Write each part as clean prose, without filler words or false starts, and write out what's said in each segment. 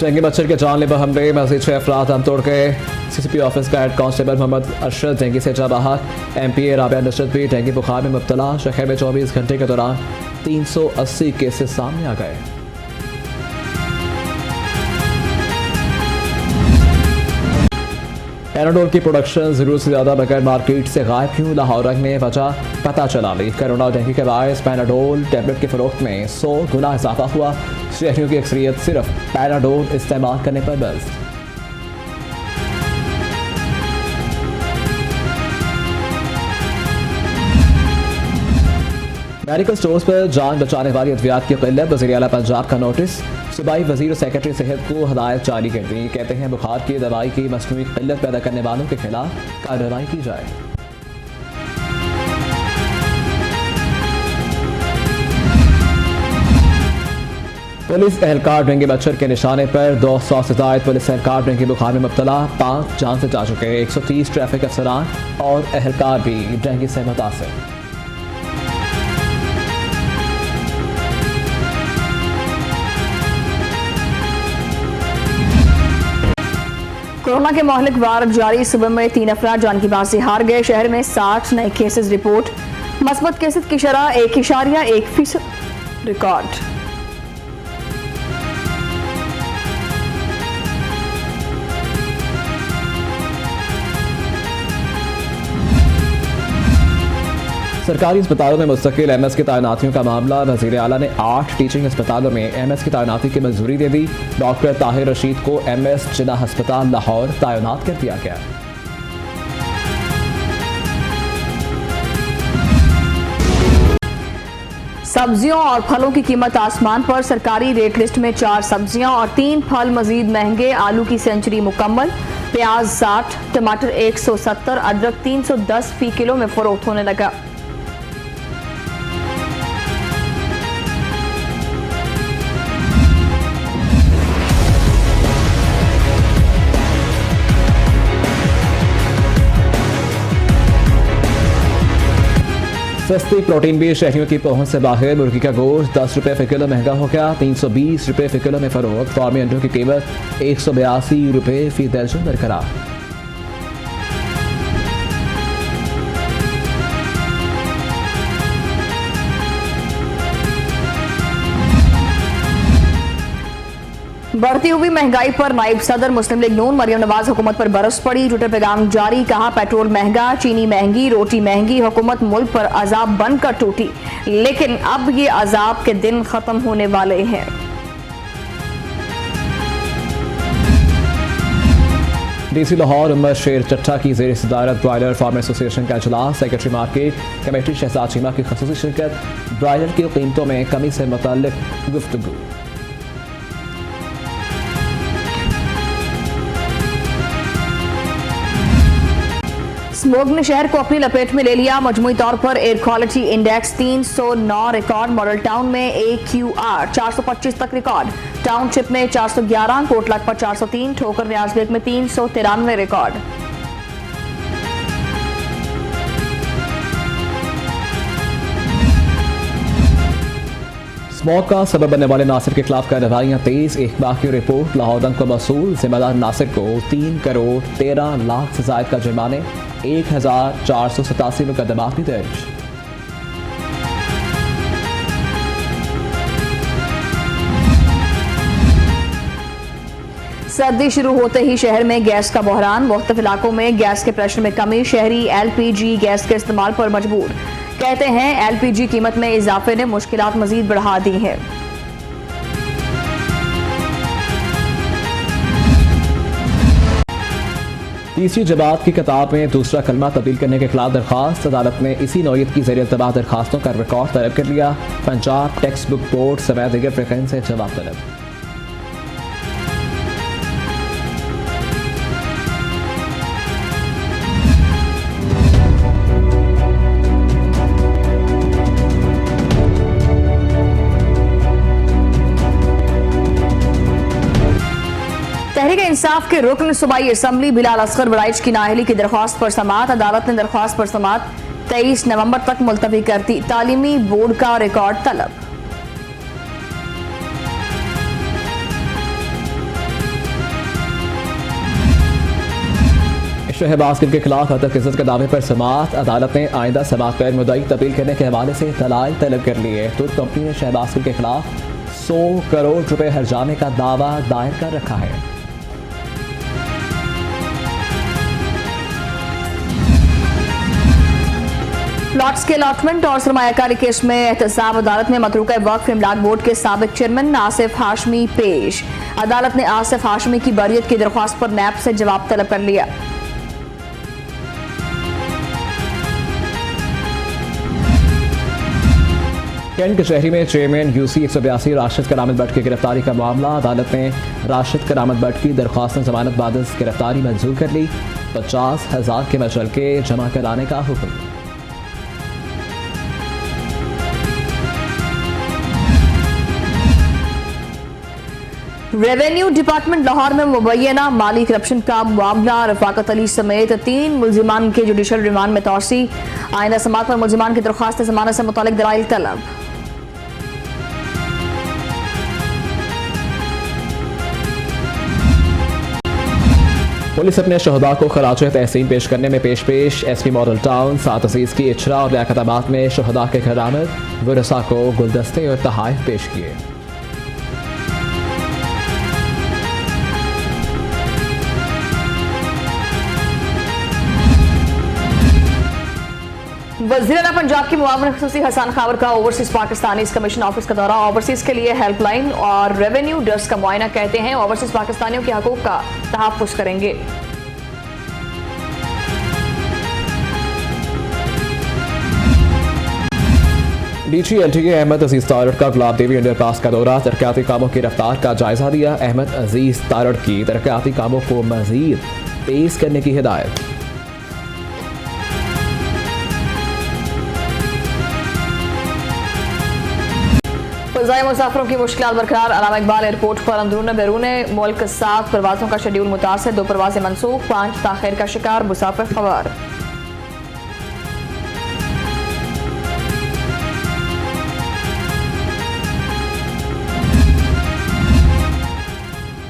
Dinghy मच्छर के जानलेवा हमले मजीद 6 अफराद दम तोड़ गए। CCP ऑफिस का head constable Mohammad Arshad dengue से जा बाहर। MPA राबिया नुसरत भी डेंगी बुखार में मुब्तला। शहर में 24 घंटे के दौरान 380 केसेस सामने आ गए। पैराडोल की प्रोडक्शन जरूरत से ज़्यादा बगैर मार्केट से गायब क्यों? लाहौर रंग में वजह पता चला ली। कोरोना डेंगू के बायस पैराडोल टैबलेट के फरोख्त में 100 गुना इजाफा हुआ। शहरियों की अक्सरियत सिर्फ पैराडोल इस्तेमाल करने पर बस। मेडिकल स्टोर्स पर जान बचाने वाली अद्वियात की किल्लत। वज़ीर आला पंजाब का नोटिस। सूबाई वज़ीर और सेक्रेटरी सेहत को हदायत जारी कर दी। कहते हैं बुखार की दवाई की मसनूई किल्लत पैदा करने वालों के खिलाफ कार्रवाई की जाए। पुलिस एहलकार डेंगू मच्छर के निशाने पर। 200 से ज़ायद पुलिस एहलकार डेंगू बुखार में मुब्तला। 5 जान से जा चुके। 130 ट्रैफिक अफसरान और एहलकार भी डेंगू से मुतासिर। कोरोना के महलिक वार जारी। सुबह में 3 अफराद जान की बाजी हार गए। शहर में 60 नए केसेस रिपोर्ट। मस्बत केसेस की शरह 1.1% रिकॉर्ड। सरकारी अस्पतालों में मुस्तकिल MS की तैनातियों का मामला। वज़ीर आला ने 8 टीचिंग अस्पतालों में MS की तैनाती की मंजूरी दे दी। डॉक्टर ताहिर रशीद को MS जिन्ना अस्पताल लाहौर तैनात कर दिया गया। सब्जियों और फलों की कीमत आसमान पर। सरकारी रेट लिस्ट में 4 सब्जियां और 3 फल मजीद महंगे। आलू की सेंचुरी मुकम्मल। प्याज 60, टमाटर 170, अदरक 310 फी किलो में फरोख्त होने लगा। सस्ती प्रोटीन भी शहरियों की पहुंच से बाहर। मुर्गी का गोश्त 10 रुपये फी किलो महंगा हो गया। 320 रुपये फी किलो में फरोख्त। फार्मी अंडों की कीमत 182 रुपये फी दर्जन बरकरार। बढ़ती हुई महंगाई पर नायब सदर मुस्लिम लीग नून मरियम नवाज हुकूमत पर बरस पड़ी। ट्विटर पैगाम जारी। कहा पेट्रोल महंगा, चीनी महंगी, रोटी महंगी। हुकूमत मुल्क पर अजाब बनकर टूटी, लेकिन अब ये अजाब के दिन खत्म होने वाले हैं। DC लाहौर उमर शेर चट्टा की ज़ेर सदारत ब्रायलर फार्मर एसोसिएशन का इजलास। Secretary market committee Shahzad Cheema की ख़ुसूसी शिरकत। ब्रायलर की कीमतों में कमी से मुताल्लिक गुफ्तगू। स्मोग ने शहर को अपनी लपेट में ले लिया। मजमूई तौर पर air quality index 309 record. Model town में AQR 425 तक रिकॉर्ड। टाउनशिप में 411, कोटलक पर 403, ठोकर न्याजबेग में 393 रिकॉर्ड। स्मोक का सबब बनने वाले नासिर के खिलाफ कार्रवाइयां तेज। एक माह की रिपोर्ट। लाहौर दंग को मसूल। जिम्मेदार नासिर को 3 करोड़ 13 लाख से जायद का जुर्माने। 1487 मुकदमात भी दर्ज। सर्दी शुरू होते ही शहर में गैस का बहरान। मुख्तलिफ इलाकों में गैस के प्रेशर में कमी। शहरी LPG गैस के इस्तेमाल पर मजबूर। कहते हैं LPG कीमत में इजाफे ने मुश्किलात मजीद बढ़ा दी हैं। तीसरी जमात की किताब में दूसरा कलमा तब्दील करने के खिलाफ दरख्वास्त। अदालत ने इसी नौयत की ज़रिए तबाह दरखास्तों का रिकॉर्ड तलब कर लिया। पंजाब टेक्स्ट बुक बोर्ड समेत दीगर फ़िरक़ाइन से जवाब तलब। तहरीक इंसाफ के रुकन सूबाई असम्बली बिलाल असगर वड़ाइच की नाअहली की दरख्वास्त पर समाअत। अदालत ने दरख्वास्त पर समाअत 23 नवंबर तक मुलतवी कर दी। तालीमी बोर्ड का रिकॉर्ड तलब। शहबाज गिल के खिलाफ हतक इज्जत के दावे पर समाअत। अदालत ने आइंदा समाअत पर मुद्दई तब्दील करने के हवाले से दलाइल तलब कर लिए। तुर्क कंपनी ने शहबाज गिल के खिलाफ 100 करोड़ रुपए हर्जाने का दावा दायर कर रखा है। प्लॉट्स के अलॉटमेंट और सरमायाकारी केस में एहतसाब अदालत में मतरूका वक्फ इमलाक बोर्ड के साबिक चेयरमैन आसिफ हाशमी पेश। अदालत ने आसिफ हाशमी की बरियत की दरख्वास्त पर नैब से जवाब तलब कर लिया। कैंट कचहरी में चेयरमैन UC 182 राशिद करामत भट्ट की गिरफ्तारी का मामला। अदालत ने राशिद करामत भट्ट की दरख्वास्त जमानत बाद गिरफ्तारी मंजूर कर ली। 50,000 के मचल के जमा कराने का हुक्म। रेवेन्यू डिपार्टमेंट लाहौर में मुबैना माली करप्शन का मामला। रफाकत अली समेत 3 मुल्जिमान के जुडिशल रिमांड में तोसी। आइंदा समाअत पर मुल्जिमान की दरख्वास्त जमानत से मुतालिक दलाइल तलब। पुलिस अपने शहदा को खराज तहसीन पेश करने में पेश। SP मॉडल टाउन 7 अजीज की इचरा और लियाकताबाद में शहदा के घर आमद वरसा को गुलदस्ते और तहाइफ पेश किए। वज़ीर आला पंजाब की मुआविन ख़ुसूसी हसन खावर का ओवरसीज पाकिस्तानीज़ कमीशन ऑफिस का दौरा। ओवरसीज के लिए हेल्पलाइन और रेवेन्यू डेस्क का मुआयना। कहते हैं ओवरसीज पाकिस्तानियों के हकूक़ का तहफ़्फ़ुज़ करेंगे। DGLTA अहमद अजीज तारड़ का गुलाब देवी अंडरपास का दौरा। तरक्याती कामों की रफ्तार का जायजा दिया। अहमद अजीज तारड़ की तरक्याती कामों को मजीद तेज करने की हिदायत। फ़ज़ाई मुसाफिरों की मुश्किलात बरकरार। अल्लामा इकबाल एयरपोर्ट पर अंदरून बैरून मुल्क 7 परवाज़ों का शेड्यूल मुतासर। 2 परवाज़ें मनसूख, 5 ताख़ीर का शिकार मुसाफिर खबर।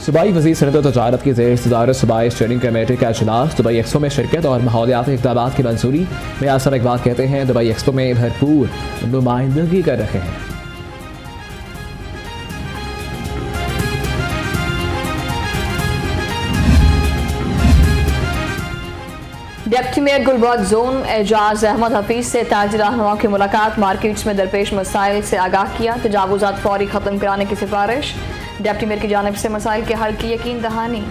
सूबाई वज़ीर सनअत व तजारत की ज़ेर सदारत सूबाई स्टीयरिंग कमेटी का इजलास। दुबई एक्सपो में शिरकत और माहौलियाती इक़दामात की मंजूरी। मियां इकबाल कहते हैं दुबई एक्सपो में भरपूर नुमाइंदगी कर रहे हैं। Deputy mayor Gulberg zone Ejaz Ahmad Hafeez से ताजिर रहनुमाओं की मुलाकात। मार्केट्स में दरपेश मसाइल से आगाह किया। तजावुज़ात फौरी ख़त्म कराने की सिफारिश। डिप्टी मेयर की जानिब से मसाइल के हल की यकीन दहानी।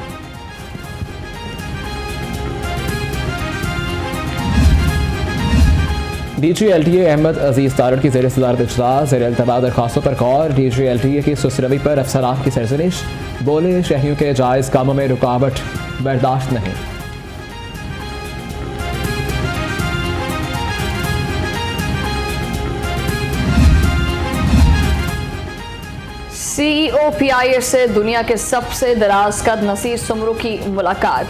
DGLTA अहमद अजीज तारड़ की ज़ेर सदारत इजलास। ज़ेर इल्तबा दरख्वास्तों पर गौर। DGLTA की सुसरवी पर अफसरान की सरजनिश। बोले शहरियों के जायज़ कामों में रुकावट बर्दाश्त नहीं। CEO PIS से दुनिया के सबसे दराज कद नसीर सुमरू की मुलाकात।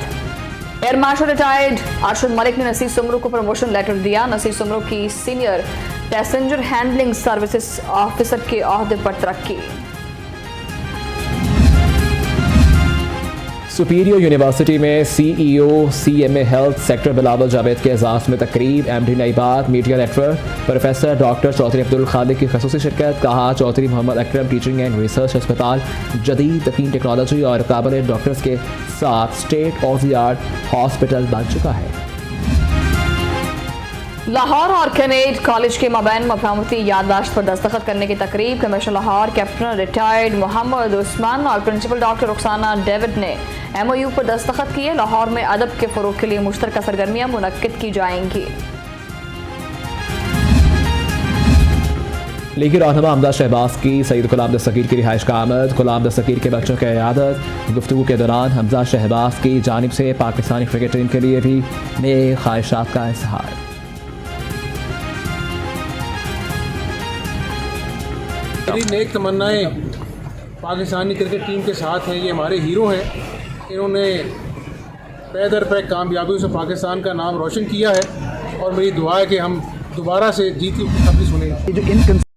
Air marshal retired Arshad Malik ने नसीर सुमरू को प्रमोशन लेटर दिया। नसीर सुमरू की senior passenger handling services officer के ओहदे पर तरक्की। सुपीरियर यूनिवर्सिटी में CEO CMA health sector Bilawal Javed के एजाज में तकरीब। MD नईबाद media network professor doctor Chaudhry Abdul Khaliq की खसूसी शिरकत। कहा Chaudhry Mohammad Akram teaching and research अस्पताल जदीद तकीन टेक्नोलॉजी और काबिल डॉक्टर्स के साथ state of the art hospital बन चुका है। लाहौर और कैनेड कॉलेज के माबैन मफाहमती याददाश्त पर दस्तखत करने की तकरीब। Commissioner Lahore captain retired Mohammad Usman और प्रिंसिपल डॉक्टर रुखसाना डेविड ने MOU पर दस्तखत किए। लाहौर में अदब के फ़रोग़ के लिए मुश्तरका सरगर्मियाँ मुनक्किद की जाएंगी। लीगी रहनुमा हमजा शहबाज की सईद गुलाम दस्तगीर की रिहाइश का आमद। गुलाम दस्तगीर के बच्चों की इयादत। गुफ्तगू के दौरान हमजा शहबाज की जानिब से पाकिस्तानी क्रिकेट टीम के लिए भी नए ख्वाहिशात का इजहार। मेरी नेक तमन्नाएँ पाकिस्तानी क्रिकेट टीम के साथ हैं। ये हमारे हीरो हैं। इन्होंने पै दर पै कामयाबियों से पाकिस्तान का नाम रोशन किया है और मेरी दुआ है कि हम दोबारा से जीत की खबरी सुनें।